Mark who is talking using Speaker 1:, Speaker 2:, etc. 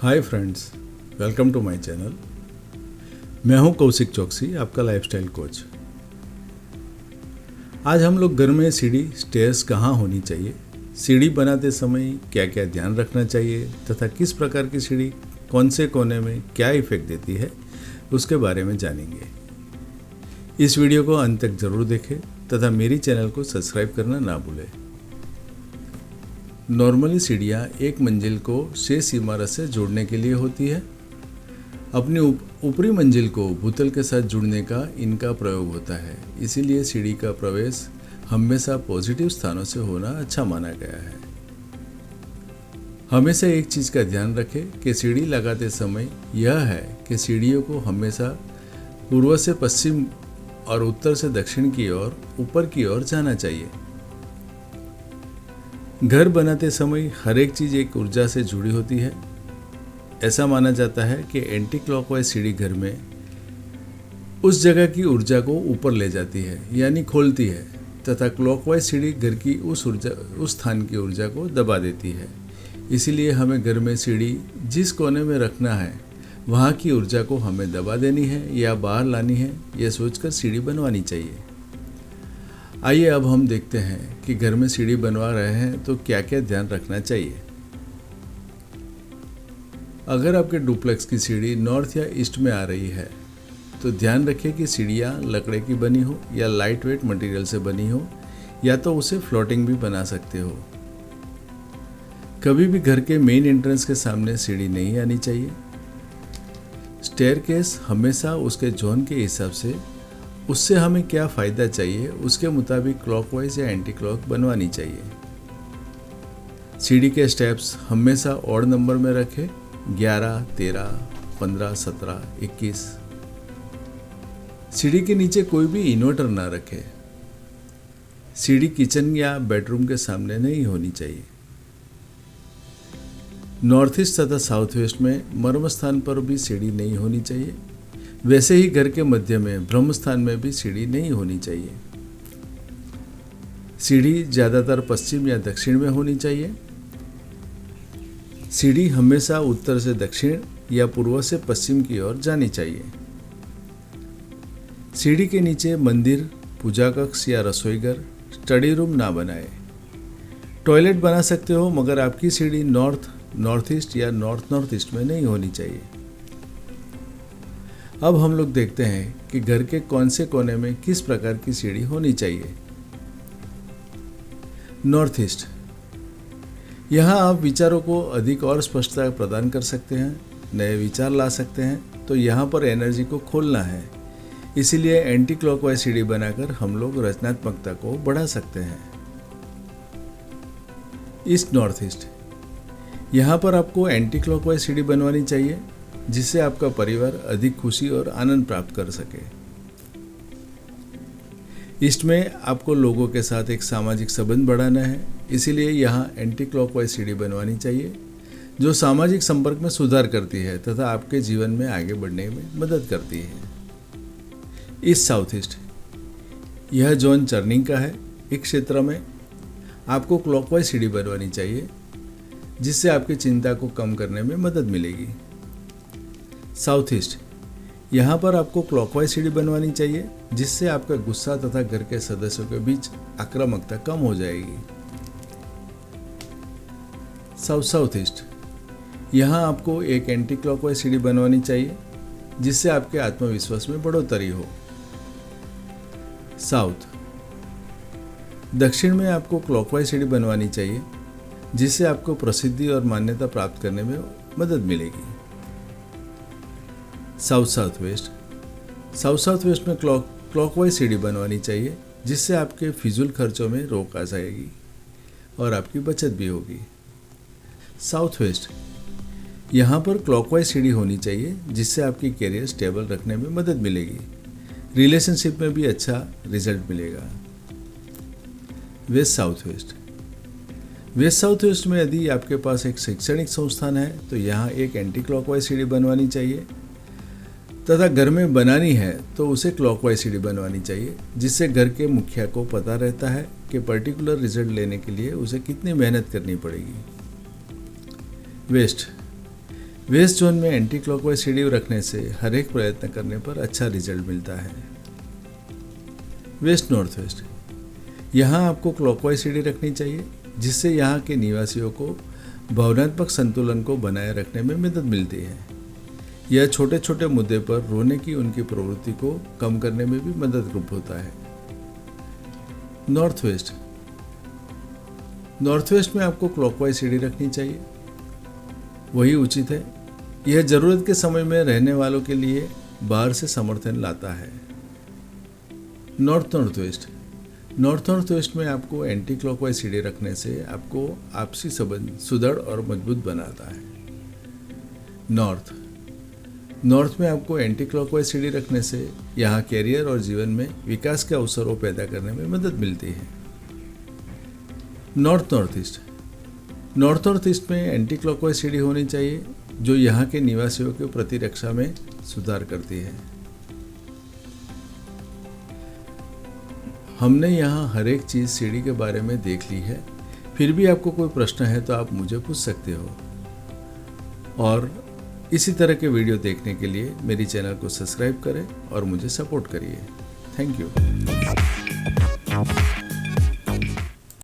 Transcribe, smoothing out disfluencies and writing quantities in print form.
Speaker 1: Hi friends, welcome to my channel. मैं हूं कौशिक चौकसी, आपका लाइफस्टाइल कोच। आज हम लोग घर में सीढ़ी स्टेयर्स कहाँ होनी चाहिए, सीढ़ी बनाते समय क्या क्या ध्यान रखना चाहिए तथा किस प्रकार की सीढ़ी कौन से कोने में क्या इफेक्ट देती है, उसके बारे में जानेंगे। इस वीडियो को अंत तक जरूर देखें तथा मेरी चैनल को सब्सक्राइब करना ना भूलें। नॉर्मली सीढ़ियाँ एक मंजिल को शेष इमारत से जोड़ने के लिए होती है। अपनी ऊपरी मंजिल को भूतल के साथ जुड़ने का इनका प्रयोग होता है, इसीलिए सीढ़ी का प्रवेश हमेशा पॉजिटिव स्थानों से होना अच्छा माना गया है। हमेशा एक चीज़ का ध्यान रखें कि सीढ़ी लगाते समय यह है कि सीढ़ियों को हमेशा पूर्व से पश्चिम और उत्तर से दक्षिण की ओर ऊपर की ओर जाना चाहिए। घर बनाते समय हर एक चीज़ एक ऊर्जा से जुड़ी होती है। ऐसा माना जाता है कि एंटी क्लॉकवाइज सीढ़ी घर में उस जगह की ऊर्जा को ऊपर ले जाती है, यानी खोलती है, तथा क्लॉकवाइज सीढ़ी घर की उस स्थान की ऊर्जा को दबा देती है। इसीलिए हमें घर में सीढ़ी जिस कोने में रखना है वहाँ की ऊर्जा को हमें दबा देनी है या बाहर लानी है, यह सोचकर सीढ़ी बनवानी चाहिए। आइए अब हम देखते हैं कि घर में सीढ़ी बनवा रहे हैं तो क्या क्या ध्यान रखना चाहिए। अगर आपके डुप्लेक्स की सीढ़ी नॉर्थ या ईस्ट में आ रही है तो ध्यान रखिए कि सीढ़ियाँ लकड़े की बनी हो या लाइट वेट मटेरियल से बनी हो, या तो उसे फ्लोटिंग भी बना सकते हो। कभी भी घर के मेन एंट्रेंस के सामने सीढ़ी नहीं आनी चाहिए। स्टेयरकेस हमेशा उसके जोन के हिसाब से उससे हमें क्या फ़ायदा चाहिए उसके मुताबिक क्लॉकवाइज या एंटी क्लॉक बनवानी चाहिए। सीढ़ी के स्टेप्स हमेशा ऑड नंबर में रखें, 11, 13, 15, 17, 21। सीढ़ी के नीचे कोई भी इन्वर्टर ना रखें। सीढ़ी किचन या बेडरूम के सामने नहीं होनी चाहिए। नॉर्थ ईस्ट तथा साउथ वेस्ट में मर्म स्थान पर भी सीढ़ी नहीं होनी चाहिए। वैसे ही घर के मध्य में ब्रह्म स्थान में भी सीढ़ी नहीं होनी चाहिए। सीढ़ी ज़्यादातर पश्चिम या दक्षिण में होनी चाहिए। सीढ़ी हमेशा उत्तर से दक्षिण या पूर्व से पश्चिम की ओर जानी चाहिए। सीढ़ी के नीचे मंदिर, पूजा कक्ष या रसोईघर, स्टडी रूम ना बनाए। टॉयलेट बना सकते हो, मगर आपकी सीढ़ी नॉर्थ ईस्ट या नॉर्थ ईस्ट में नहीं होनी चाहिए। अब हम लोग देखते हैं कि घर के कौन से कोने में किस प्रकार की सीढ़ी होनी चाहिए। नॉर्थ ईस्ट, यहाँ आप विचारों को अधिक और स्पष्टता प्रदान कर सकते हैं, नए विचार ला सकते हैं, तो यहाँ पर एनर्जी को खोलना है। इसीलिए एंटी क्लॉकवाइज सीढ़ी बनाकर हम लोग रचनात्मकता को बढ़ा सकते हैं। ईस्ट नॉर्थ ईस्ट, यहाँ पर आपको एंटी क्लॉकवाइज सीढ़ी बनवानी चाहिए, जिससे आपका परिवार अधिक खुशी और आनंद प्राप्त कर सके। ईस्ट में आपको लोगों के साथ एक सामाजिक संबंध बढ़ाना है, इसीलिए यहाँ एंटी क्लॉकवाइज सीढ़ी बनवानी चाहिए, जो सामाजिक संपर्क में सुधार करती है तथा आपके जीवन में आगे बढ़ने में मदद करती है। ईस्ट साउथ ईस्ट, यह जोन चर्निंग का है। इस क्षेत्र में आपको क्लॉकवाइज सीढ़ी बनवानी चाहिए, जिससे आपकी चिंता को कम करने में मदद मिलेगी। साउथ ईस्ट, यहाँ पर आपको क्लॉकवाइज सीढ़ी बनवानी चाहिए, जिससे आपका गुस्सा तथा घर के सदस्यों के बीच आक्रामकता कम हो जाएगी। साउथ ईस्ट, यहाँ आपको एक एंटी क्लॉकवाइज सीढ़ी बनवानी चाहिए, जिससे आपके आत्मविश्वास में बढ़ोतरी हो। साउथ, दक्षिण में आपको क्लॉकवाइज सीढ़ी बनवानी चाहिए, जिससे आपको प्रसिद्धि और मान्यता प्राप्त करने में मदद मिलेगी। साउथ वेस्ट में क्लॉकवाइज सीढ़ी बनवानी चाहिए, जिससे आपके फिजूल खर्चों में रोक आ जाएगी और आपकी बचत भी होगी। साउथ वेस्ट, यहाँ पर क्लॉकवाइज सीढ़ी होनी चाहिए, जिससे आपकी करियर स्टेबल रखने में मदद मिलेगी। रिलेशनशिप में भी अच्छा रिजल्ट मिलेगा। वेस्ट साउथ वेस्ट में यदि आपके पास एक शैक्षणिक संस्थान है तो यहाँ एक एंटी क्लॉकवाइज सीढ़ी बनवानी चाहिए, तथा घर में बनानी है तो उसे क्लॉकवाइज सीढ़ी बनवानी चाहिए, जिससे घर के मुखिया को पता रहता है कि पर्टिकुलर रिजल्ट लेने के लिए उसे कितनी मेहनत करनी पड़ेगी। वेस्ट, वेस्ट जोन में एंटी क्लॉकवाइज सीढ़ी रखने से हर एक प्रयत्न करने पर अच्छा रिजल्ट मिलता है। वेस्ट नॉर्थ वेस्ट, यहाँ आपको क्लॉकवाइज सीढ़ी रखनी चाहिए जिससे यहाँ के निवासियों को भावनात्मक संतुलन को बनाए रखने में मदद मिलती है। यह छोटे छोटे मुद्दे पर रोने की उनकी प्रवृत्ति को कम करने में भी मददरूप होता है। नॉर्थ वेस्ट, नॉर्थ वेस्ट में आपको क्लॉकवाइज सीढ़ी रखनी चाहिए, वही उचित है। यह ज़रूरत के समय में रहने वालों के लिए बाहर से समर्थन लाता है। North north west, north north west में आपको एंटी क्लॉकवाइज सीढ़ी रखने से आपको आपसी संबंध सुदृढ़ और मजबूत बनाता है। नॉर्थ नॉर्थ में आपको एंटी क्लॉकवाइज सीढ़ी रखने से यहाँ कैरियर और जीवन में विकास के अवसरों पैदा करने में मदद मिलती है। North north east, north north east में एंटी क्लॉकवाइज सीढ़ी होनी चाहिए जो यहाँ के निवासियों की प्रतिरक्षा में सुधार करती है। हमने यहाँ हर एक चीज़ सीढ़ी के बारे में देख ली है, फिर भी आपको कोई प्रश्न है तो आप मुझे पूछ सकते हो। और इसी तरह के वीडियो देखने के लिए मेरी चैनल को सब्सक्राइब करें और मुझे सपोर्ट करिए। Thank you.